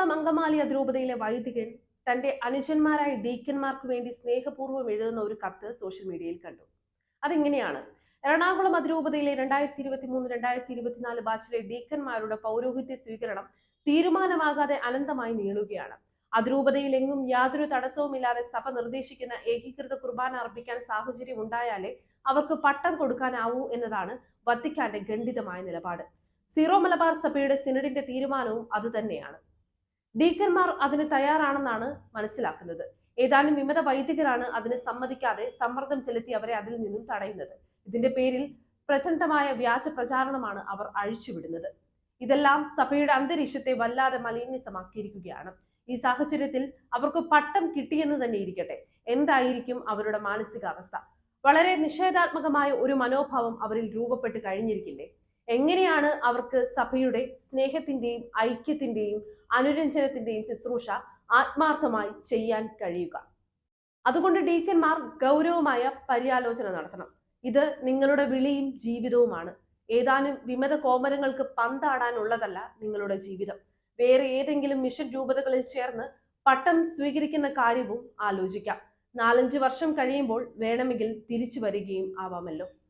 എറണാകുളം അങ്കമാലി അതിരൂപതയിലെ വൈദികൻ തന്റെ അനുജന്മാരായ ഡീക്കന്മാർക്ക് വേണ്ടി സ്നേഹപൂർവ്വം എഴുതുന്ന ഒരു കത്ത് സോഷ്യൽ മീഡിയയിൽ കണ്ടു. അതിങ്ങനെയാണ്: എറണാകുളം അതിരൂപതയിലെ 2023-2024 ബാച്ചിലെ ഡീക്കന്മാരുടെ പൗരോഹിത്യ സ്വീകരണം തീരുമാനമാകാതെ അനന്തമായി നീളുകയാണ്. അതിരൂപതയിൽ എങ്ങും യാതൊരു തടസ്സവുമില്ലാതെ സഭ നിർദ്ദേശിക്കുന്ന ഏകീകൃത കുർബാന അർപ്പിക്കാൻ സാഹചര്യം ഉണ്ടായാലേ അവർക്ക് പട്ടം കൊടുക്കാനാവൂ എന്നതാണ് വത്തിക്കാന്റെ ഖണ്ഡിതമായ നിലപാട്. സീറോ മലബാർ സഭയുടെ സിനഡിന്റെ തീരുമാനവും അതുതന്നെയാണ്. ഡീക്കന്മാർ അതിന് തയ്യാറാണെന്നാണ് മനസ്സിലാക്കുന്നത്. ഏതാനും വിമത വൈദികരാണ് അതിന് സമ്മതിക്കാതെ സമ്മർദ്ദം ചെലുത്തി അവരെ അതിൽ നിന്നും തടയുന്നത്. ഇതിന്റെ പേരിൽ പ്രചണ്ഡമായ വ്യാജ പ്രചാരണമാണ് അവർ അഴിച്ചുവിടുന്നത്. ഇതെല്ലാം സഭയുടെ അന്തരീക്ഷത്തെ വല്ലാതെ മലിനീസമാക്കിയിരിക്കുകയാണ്. ഈ സാഹചര്യത്തിൽ അവർക്ക് പട്ടം കിട്ടിയെന്ന് തന്നെ ഇരിക്കട്ടെ, എന്തായിരിക്കും അവരുടെ മാനസികാവസ്ഥ? വളരെ നിഷേധാത്മകമായ ഒരു മനോഭാവം അവരിൽ രൂപപ്പെട്ട് കഴിഞ്ഞിരിക്കില്ലേ? എങ്ങനെയാണ് അവർക്ക് സഭയുടെ സ്നേഹത്തിന്റെയും ഐക്യത്തിന്റെയും അനുരഞ്ജനത്തിന്റെയും ശുശ്രൂഷ ആത്മാർത്ഥമായി ചെയ്യാൻ കഴിയുക? അതുകൊണ്ട് ഡീക്കന്മാർ ഗൗരവമായ പര്യാലോചന നടത്തണം. ഇത് നിങ്ങളുടെ വിളിയും ജീവിതവുമാണ്. ഏതാനും വിമത കോമരങ്ങൾക്ക് പന്താടാനുള്ളതല്ല നിങ്ങളുടെ ജീവിതം. വേറെ ഏതെങ്കിലും മിഷൻ രൂപതകളിൽ ചേർന്ന് പട്ടം സ്വീകരിക്കുന്ന കാര്യവും ആലോചിക്കാം. 4-5 വർഷം കഴിയുമ്പോൾ വേണമെങ്കിൽ തിരിച്ചു വരികയും ആവാമല്ലോ.